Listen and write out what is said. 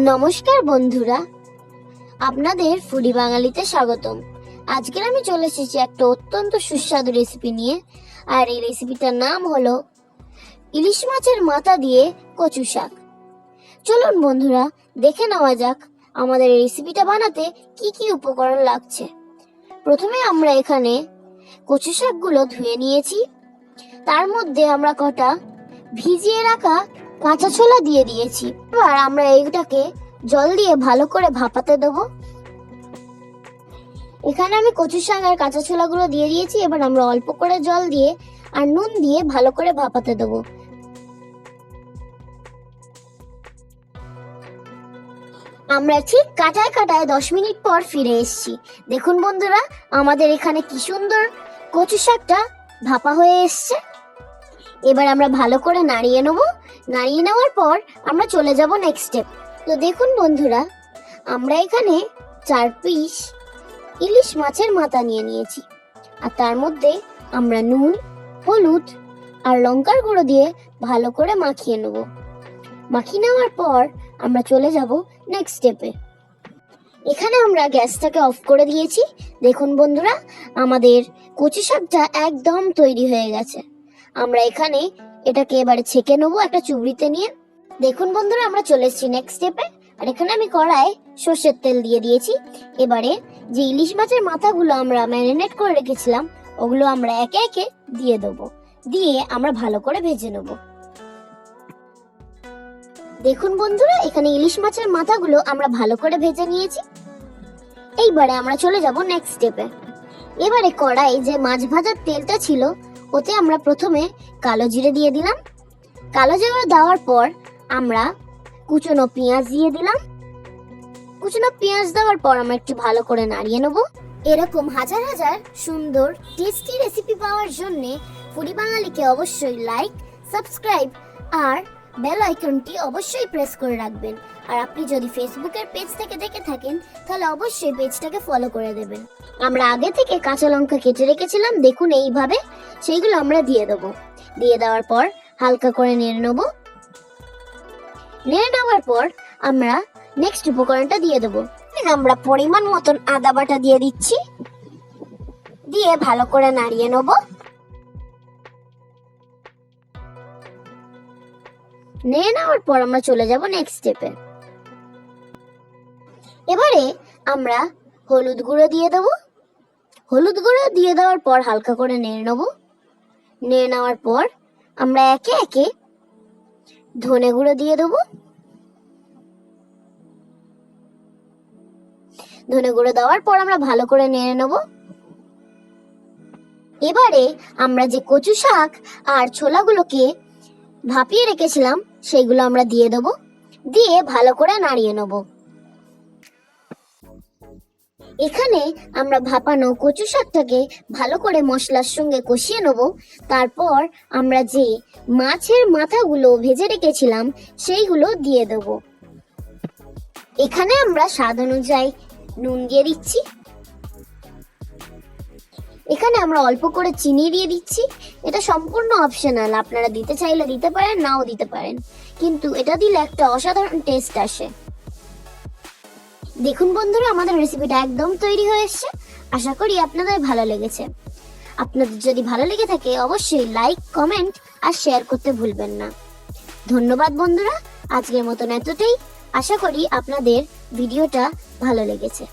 নমস্কার বন্ধুরা, আপনাদের ফুডি বাঙালিতে স্বাগতম। আজকের আমি চলে এসেছি একটা অত্যন্ত সুস্বাদু রেসিপি নিয়ে। আর এই রেসিপিটার নাম হলো ইলিশ মাছের মাথা দিয়ে কচু শাক। চলুন বন্ধুরা, দেখে নেওয়া যাক আমাদের এই রেসিপিটা বানাতে কি কি উপকরণ লাগছে। প্রথমে আমরা এখানে কচু শাকগুলো ধুয়ে নিয়েছি। তার মধ্যে আমরা কটা ভিজিয়ে রাখা কাঁচা ছোলা দিয়ে দিয়েছি। এবার আমরা এইটাকে জল দিয়ে ভালো করে ভাপাতে দেবো। এখানে আমি কচু শাক আর কাঁচা ছোলাগুলো দিয়ে দিয়েছি। এবার আমরা অল্প করে জল দিয়ে আর নুন দিয়ে ভালো করে ভাপাতে দেবো। আমরা ঠিক কাটায় কাটায় 10 মিনিট পর ফিরে এসেছি। দেখুন বন্ধুরা, আমাদের এখানে কি সুন্দর কচু শাকটা ভাপা হয়ে এসছে। এবার আমরা ভালো করে নাড়িয়ে নেবো। নাড়িয়ে নেওয়ার পর আমরা চলে যাব নেক্সট স্টেপ। তো দেখুন বন্ধুরা, আমরা এখানে 4 পিস ইলিশ মাছের মাথা নিয়ে নিয়েছি। আর তার মধ্যে আমরা নুন, হলুদ আর লঙ্কার গুঁড়ো দিয়ে ভালো করে মাখিয়ে নেব। মাখিয়ে নেওয়ার পর আমরা চলে যাব নেক্সট স্টেপে। এখানে আমরা গ্যাসটাকে অফ করে দিয়েছি। দেখুন বন্ধুরা, আমাদের কচু শাকটা একদম তৈরি হয়ে গেছে। আমরা এখানে এটাকে এবারে ছেঁকে নেবো একটা চুবড়িতে নিয়ে। দেখুন বন্ধুরা, আমরা চলে এসেছি নেক্সট স্টেপে। আর এখানে আমি কড়াইয়ে সর্ষের তেল দিয়ে দিয়েছি। এবারে যে ইলিশ মাছের মাথাগুলো আমরা ম্যারিনেট করে রেখেছিলাম ওগুলো আমরা একে একে দিয়ে দেবো। দিয়ে আমরা ভালো করে ভেজে নেব। দেখুন বন্ধুরা, এখানে ইলিশ মাছের মাথাগুলো আমরা ভালো করে ভেজে নিয়েছি। এইবারে আমরা চলে যাব নেক্সট স্টেপে। এবারে কড়াই যে মাছ ভাজার তেলটা ছিল ওতে আমরা প্রথমে কালো জিরে দিয়ে দিলাম। কালো জিরে দেওয়ার পর আমরা কুচনো পেঁয়াজ দিয়ে দিলাম। কুচনো পেঁয়াজ দেওয়ার পর আমরা একটু ভালো করে নাড়িয়ে নেব। এরকম হাজার হাজার সুন্দর টেস্টি রেসিপি পাওয়ার জন্য ফুডি বাঙালিকে অবশ্যই লাইক, সাবস্ক্রাইব আর বেল আইকনটি অবশ্যই প্রেস করে রাখবেন। আর আপনি যদি ফেসবুকের পেজ থেকে দেখে থাকেন তাহলে অবশ্যই পেজটাকে ফলো করে দেবেন। আমরা আগে থেকে কাঁচা লঙ্কা কেটে রেখেছিলাম, দেখুন এইভাবে, সেইগুলো আমরা দিয়ে দেবো। দিয়ে দেওয়ার পর হালকা করে নেড়ে নেবো। নেড়ে নেওয়ার পর আমরা নেক্সট উপকরণটা দিয়ে দেবো। আমরা পরিমাণ মতন আদা বাটা দিয়ে দিচ্ছি। দিয়ে ভালো করে নাড়িয়ে নেবো। নেড়ে নেওয়ার পর আমরা চলে যাব নেক্সট স্টেপে। এবারে আমরা হলুদ গুঁড়ো দিয়ে দেবো। হলুদ গুঁড়ো দিয়ে দেওয়ার পর হালকা করে নেড়ে নেবো। নেড়ে নেওয়ার পর আমরা একে একে ধনে গুঁড়ো দিয়ে দেবো। ধনে গুঁড়ো দেওয়ার পর আমরা ভালো করে নেড়ে নেবো। এবারে আমরা যে কচু শাক আর ছোলাগুলোকে ভাপিয়ে রেখেছিলাম সেইগুলো আমরা দিয়ে দেবো। দিয়ে ভালো করে নাড়িয়ে নেবো। এখানে আমরা ভাপানো কচু শাকটাকে ভালো করে মশলার সঙ্গে কষিয়ে নেব। তারপর আমরা যে মাছের মাথাগুলো ভেজে রেখেছিলাম সেইগুলো দিয়ে দেব। এখানে আমরা স্বাদ অনুযায়ী নুন দিয়ে দিচ্ছি। এখানে আমরা অল্প করে চিনি দিয়ে দিচ্ছি। এটা সম্পূর্ণ অপশনাল, আপনারা দিতে চাইলে দিতে পারেন, নাও দিতে পারেন, কিন্তু এটা দিলে একটা অসাধারণ টেস্ট আসে। দেখুন বন্ধুরা, আমাদের রেসিপিটা একদম তৈরি হয়ে এসেছে। আশা করি আপনাদের ভালো লেগেছে। আপনাদের যদি ভালো লেগে থাকে অবশ্যই লাইক, কমেন্ট আর শেয়ার করতে ভুলবেন না। ধন্যবাদ বন্ধুরা, আজকের মতন এতটাই। আশা করি আপনাদের ভিডিওটা ভালো লেগেছে।